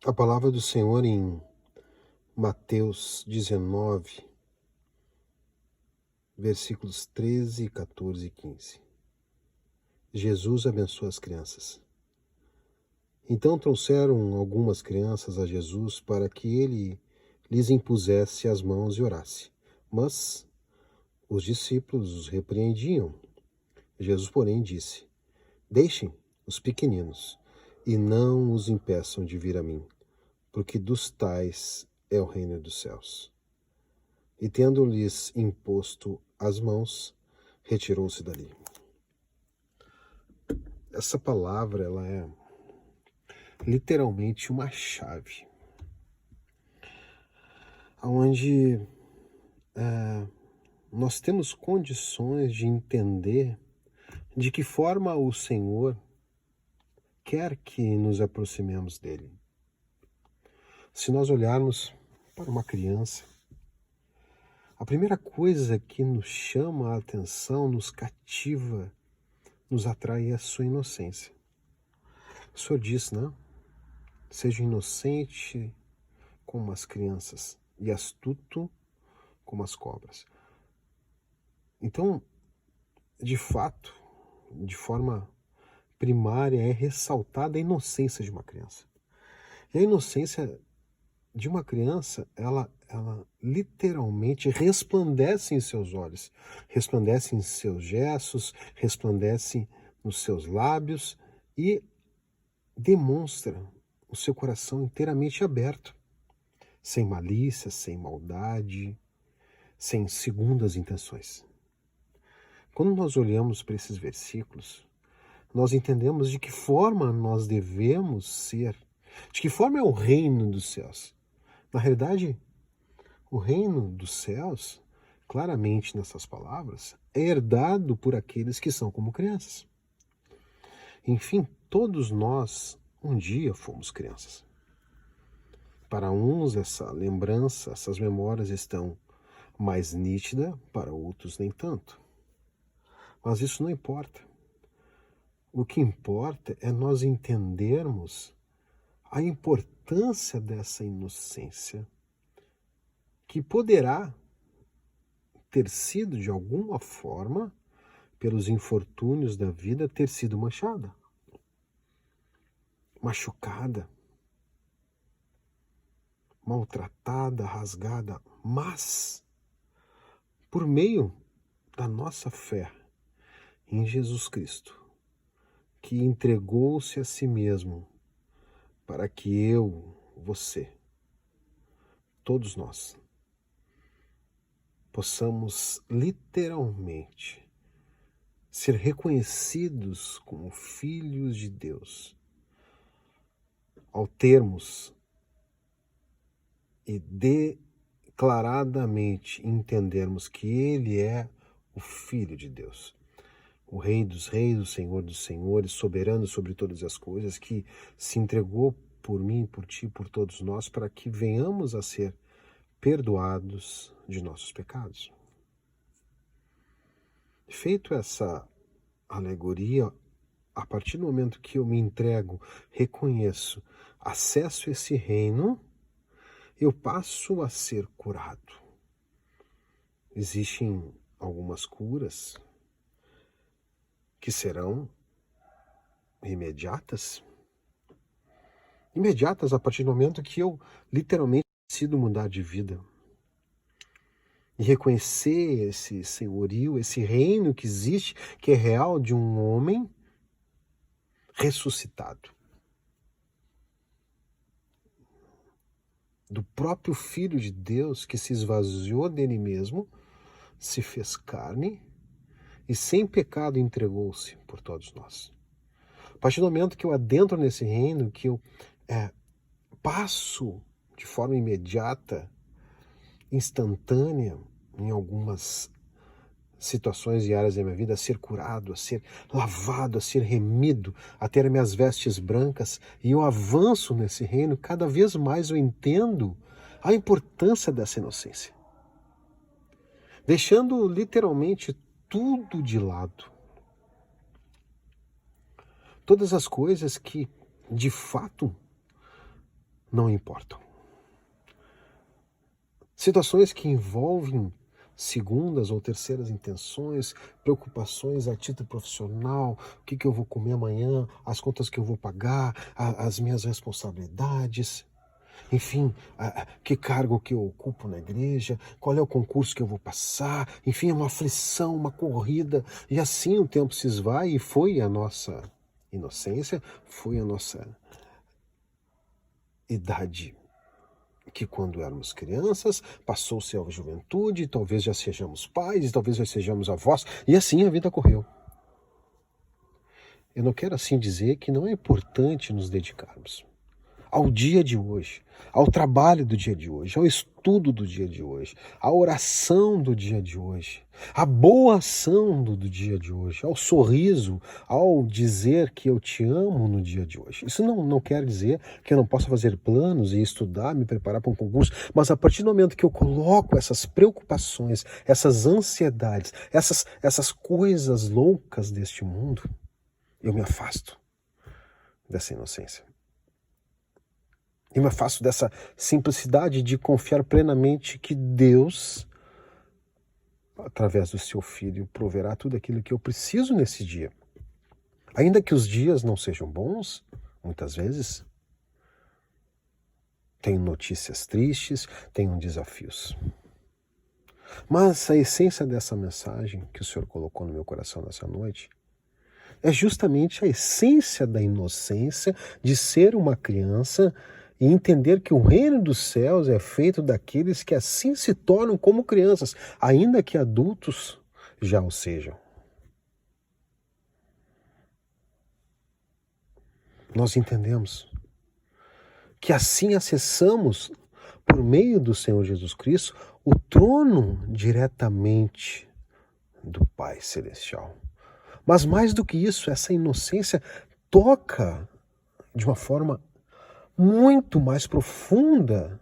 A palavra do Senhor em Mateus 19, versículos 13, 14 e 15. Jesus abençoa as crianças. Então trouxeram algumas crianças a Jesus para que ele lhes impusesse as mãos e orasse. Mas os discípulos os repreendiam. Jesus, porém, disse: Deixem os pequeninos e não os impeçam de vir a mim, porque dos tais é o reino dos céus. E tendo-lhes imposto as mãos, retirou-se dali. Essa palavra, ela é literalmente uma chave, onde nós temos condições de entender de que forma o Senhor quer que nos aproximemos dele. Se nós olharmos para uma criança, a primeira coisa que nos chama a atenção, nos cativa, nos atrai é a sua inocência. O Senhor diz, né? Seja inocente como as crianças e astuto como as cobras. Então, de fato, de forma primária, é ressaltada a inocência de uma criança. E a inocência de uma criança, ela literalmente resplandece em seus olhos, resplandece em seus gestos, resplandece nos seus lábios e demonstra o seu coração inteiramente aberto, sem malícia, sem maldade, sem segundas intenções. Quando nós olhamos para esses versículos, nós entendemos de que forma nós devemos ser, de que forma é o reino dos céus. Na realidade, o reino dos céus, claramente nessas palavras, é herdado por aqueles que são como crianças. Enfim, todos nós um dia fomos crianças. Para uns, essa lembrança, essas memórias estão mais nítidas, para outros nem tanto. Mas isso não importa. O que importa é nós entendermos a importância dessa inocência, que poderá ter sido, de alguma forma, pelos infortúnios da vida, ter sido manchada, machucada, maltratada, rasgada, mas por meio da nossa fé em Jesus Cristo, que entregou-se a si mesmo para que eu, você, todos nós, possamos literalmente ser reconhecidos como filhos de Deus, ao termos e declaradamente entendermos que Ele é o Filho de Deus, o Rei dos Reis, o Senhor dos Senhores, soberano sobre todas as coisas, que se entregou por mim, por ti, por todos nós, para que venhamos a ser perdoados de nossos pecados. Feito essa alegoria, a partir do momento que eu me entrego, reconheço, acesso esse reino, eu passo a ser curado. Existem algumas curas que serão imediatas a partir do momento que eu literalmente decido mudar de vida e reconhecer esse senhorio, esse reino que existe, que é real, de um homem ressuscitado, do próprio Filho de Deus que se esvaziou dele mesmo, se fez carne e sem pecado entregou-se por todos nós. A partir do momento que eu adentro nesse reino, que eu passo de forma imediata, instantânea, em algumas situações e áreas da minha vida, a ser curado, a ser lavado, a ser remido, a ter minhas vestes brancas, e eu avanço nesse reino, cada vez mais eu entendo a importância dessa inocência. Deixando literalmente tudo de lado. Todas as coisas que, de fato, não importam. Situações que envolvem segundas ou terceiras intenções, preocupações a título profissional, o que eu vou comer amanhã, as contas que eu vou pagar, as minhas responsabilidades, enfim, que cargo que eu ocupo na igreja, qual é o concurso que eu vou passar, enfim, é uma aflição, uma corrida, e assim o tempo se esvai e foi a nossa inocência, foi a nossa idade, que quando éramos crianças, passou-se a juventude, talvez já sejamos pais, talvez já sejamos avós, e assim a vida correu. Eu não quero assim dizer que não é importante nos dedicarmos ao dia de hoje, ao trabalho do dia de hoje, ao estudo do dia de hoje, à oração do dia de hoje, à boa ação do dia de hoje, ao sorriso, ao dizer que eu te amo no dia de hoje. Isso não quer dizer que eu não possa fazer planos e estudar, me preparar para um concurso, mas a partir do momento que eu coloco essas preocupações, essas ansiedades, essas coisas loucas deste mundo, eu me afasto dessa inocência. Eu me afasto dessa simplicidade de confiar plenamente que Deus, através do seu Filho, proverá tudo aquilo que eu preciso nesse dia. Ainda que os dias não sejam bons, muitas vezes, tenho notícias tristes, tenho desafios. Mas a essência dessa mensagem que o Senhor colocou no meu coração nessa noite é justamente a essência da inocência de ser uma criança e entender que o reino dos céus é feito daqueles que assim se tornam como crianças, ainda que adultos já o sejam. Nós entendemos que assim acessamos, por meio do Senhor Jesus Cristo, o trono diretamente do Pai Celestial. Mas mais do que isso, essa inocência toca de uma forma muito mais profunda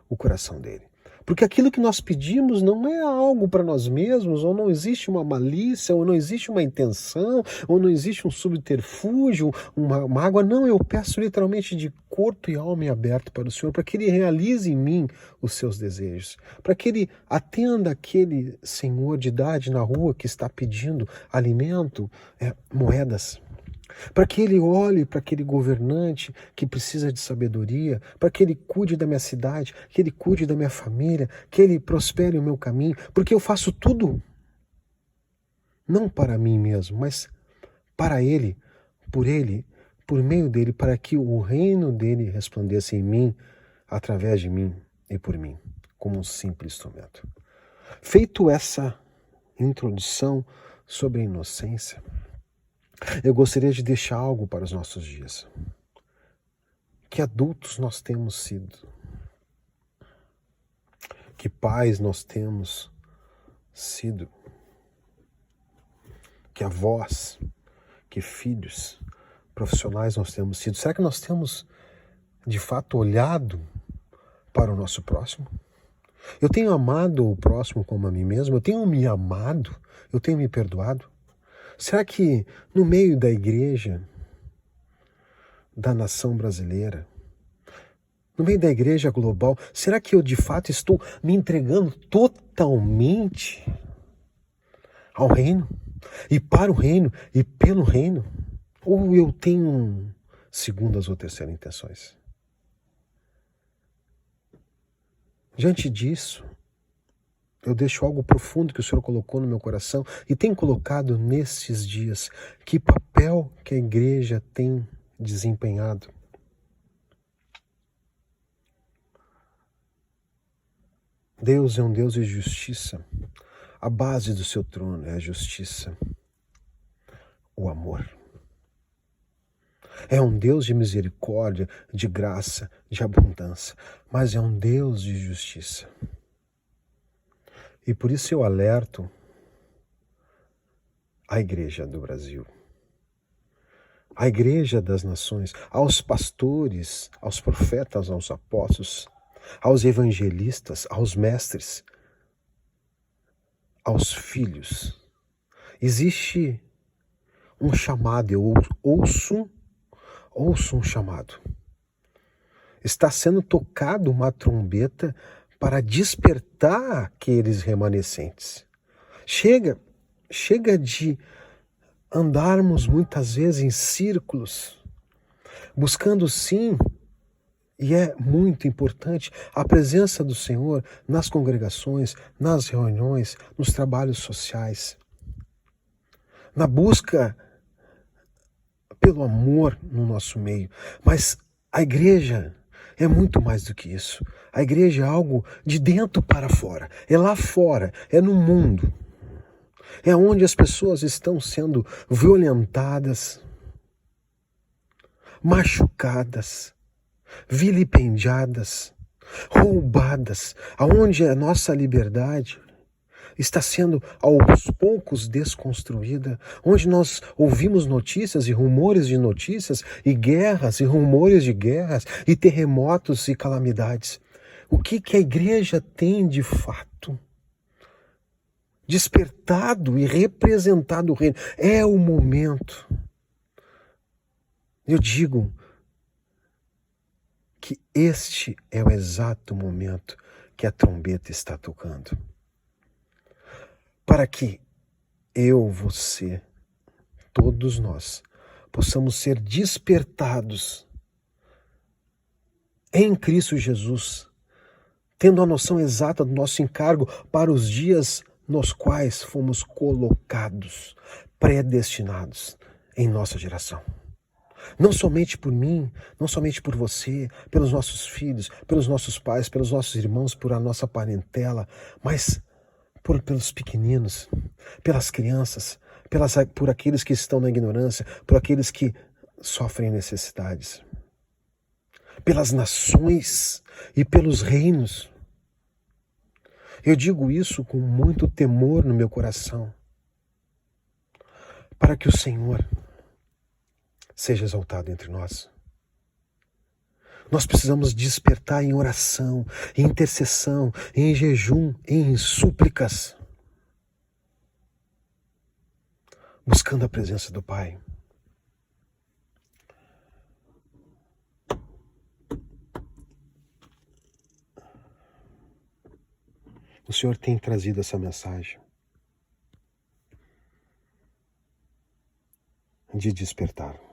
o coração dele. Porque aquilo que nós pedimos não é algo para nós mesmos, ou não existe uma malícia, ou não existe uma intenção, ou não existe um subterfúgio, uma mágoa. Não, eu peço literalmente de corpo e alma aberto para o Senhor, para que Ele realize em mim os seus desejos, para que Ele atenda aquele senhor de idade na rua que está pedindo alimento, moedas. Para que ele olhe para aquele governante que precisa de sabedoria, para que ele cuide da minha cidade, que ele cuide da minha família, que ele prospere o meu caminho, porque eu faço tudo, não para mim mesmo, mas para ele, por meio dele, para que o reino dele resplandeça em mim, através de mim e por mim, como um simples instrumento. Feito essa introdução sobre a inocência, eu gostaria de deixar algo para os nossos dias. Que adultos nós temos sido. Que pais nós temos sido. Que avós, que filhos, profissionais nós temos sido. Será que nós temos, de fato, olhado para o nosso próximo? Eu tenho amado o próximo como a mim mesmo? Eu tenho me amado? Eu tenho me perdoado? Será que no meio da igreja, da nação brasileira, no meio da igreja global, será que eu de fato estou me entregando totalmente ao reino? E para o reino e pelo reino? Ou eu tenho segundas ou terceiras intenções? Diante disso, eu deixo algo profundo que o Senhor colocou no meu coração e tem colocado nesses dias. Que papel que a igreja tem desempenhado? Deus é um Deus de justiça. A base do seu trono é a justiça, o amor. É um Deus de misericórdia, de graça, de abundância, mas é um Deus de justiça. E por isso eu alerto a igreja do Brasil, a igreja das nações, aos pastores, aos profetas, aos apóstolos, aos evangelistas, aos mestres, aos filhos. Existe um chamado, eu ouço um chamado. Está sendo tocado uma trombeta para despertar aqueles remanescentes. Chega de andarmos muitas vezes em círculos, buscando sim, e é muito importante, a presença do Senhor nas congregações, nas reuniões, nos trabalhos sociais, na busca pelo amor no nosso meio. Mas a igreja é muito mais do que isso. A igreja é algo de dentro para fora, é lá fora, é no mundo. É onde as pessoas estão sendo violentadas, machucadas, vilipendiadas, roubadas, aonde a nossa liberdade está sendo aos poucos desconstruída, onde nós ouvimos notícias e rumores de notícias, e guerras e rumores de guerras, e terremotos e calamidades. O que a igreja tem de fato despertado e representado o reino? É o momento. Eu digo que este é o exato momento que a trombeta está tocando. Para que eu, você, todos nós, possamos ser despertados em Cristo Jesus, tendo a noção exata do nosso encargo para os dias nos quais fomos colocados, predestinados em nossa geração. Não somente por mim, não somente por você, pelos nossos filhos, pelos nossos pais, pelos nossos irmãos, por a nossa parentela, mas pelos pequeninos, pelas crianças, por aqueles que estão na ignorância, por aqueles que sofrem necessidades, pelas nações e pelos reinos. Eu digo isso com muito temor no meu coração, para que o Senhor seja exaltado entre nós. Nós precisamos despertar em oração, em intercessão, em jejum, em súplicas, buscando a presença do Pai. O Senhor tem trazido essa mensagem de despertar.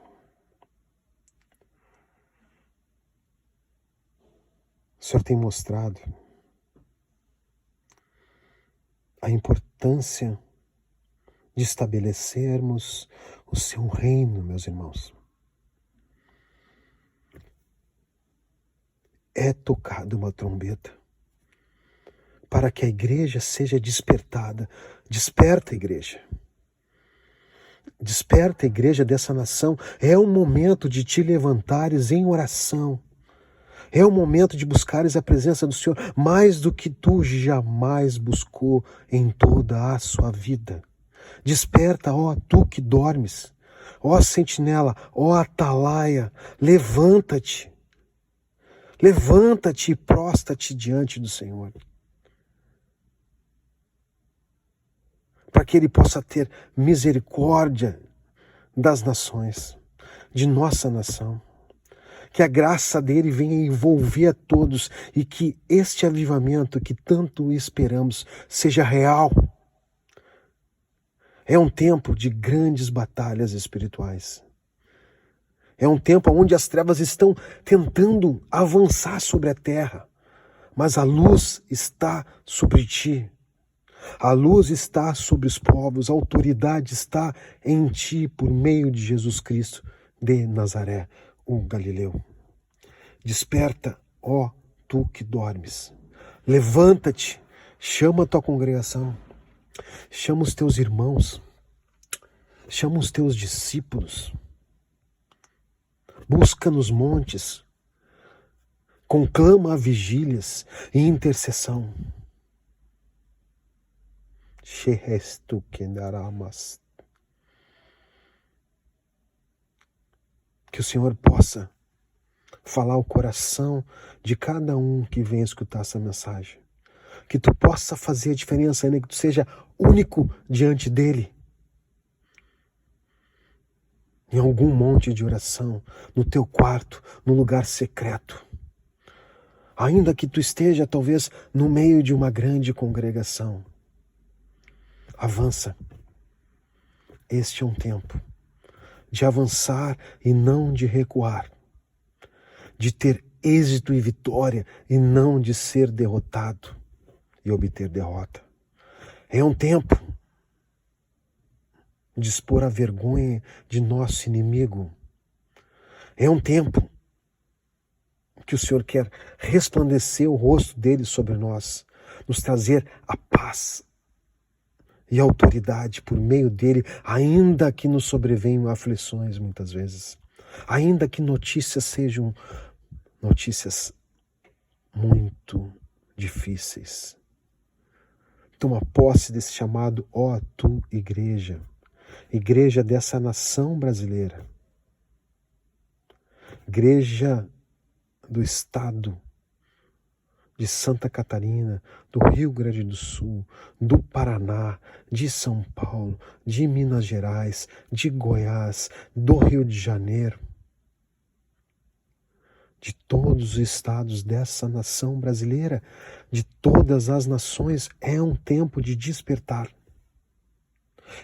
O Senhor tem mostrado a importância de estabelecermos o seu reino, meus irmãos. É tocada uma trombeta para que a igreja seja despertada. Desperta, igreja. Desperta, igreja dessa nação. É o momento de te levantares em oração. É o momento de buscares a presença do Senhor mais do que tu jamais buscou em toda a sua vida. Desperta, ó tu que dormes, ó sentinela, ó atalaia, levanta-te. Levanta-te e prostra-te diante do Senhor. Para que Ele possa ter misericórdia das nações, de nossa nação. Que a graça dele venha envolver a todos e que este avivamento que tanto esperamos seja real. É um tempo de grandes batalhas espirituais. É um tempo onde as trevas estão tentando avançar sobre a terra, mas a luz está sobre ti. A luz está sobre os povos, a autoridade está em ti por meio de Jesus Cristo de Nazaré, o Galileu. Desperta, ó tu que dormes. Levanta-te, chama a tua congregação, chama os teus irmãos, chama os teus discípulos. Busca nos montes, conclama vigílias e intercessão. Que o Senhor possa falar o coração de cada um que vem escutar essa mensagem. Que tu possa fazer a diferença, ainda que tu seja único diante dele. Em algum monte de oração, no teu quarto, no lugar secreto. Ainda que tu esteja talvez no meio de uma grande congregação, avança. Este é um tempo de avançar e não de recuar, de ter êxito e vitória e não de ser derrotado e obter derrota. É um tempo de expor a vergonha de nosso inimigo. É um tempo que o Senhor quer resplandecer o rosto dele sobre nós, nos trazer a paz e a autoridade por meio dele, ainda que nos sobrevenham aflições muitas vezes, ainda que notícias sejam notícias muito difíceis. Toma posse desse chamado, ó tu igreja, igreja dessa nação brasileira, igreja do estado de Santa Catarina, do Rio Grande do Sul, do Paraná, de São Paulo, de Minas Gerais, de Goiás, do Rio de Janeiro, de todos os estados dessa nação brasileira, de todas as nações. É um tempo de despertar.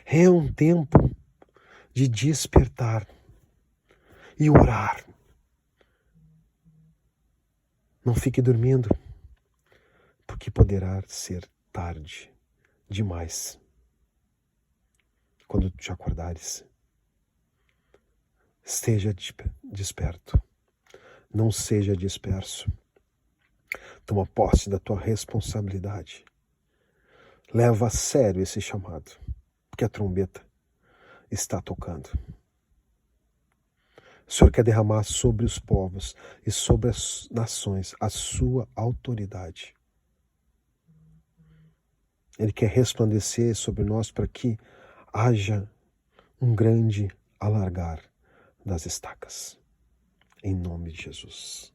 É um tempo de despertar e orar. Não fique dormindo, porque poderá ser tarde demais quando te acordares. Esteja desperto, não seja disperso. Toma posse da tua responsabilidade. Leva a sério esse chamado, porque a trombeta está tocando. O Senhor quer derramar sobre os povos e sobre as nações a sua autoridade. Ele quer resplandecer sobre nós para que haja um grande alargar das estacas. Em nome de Jesus.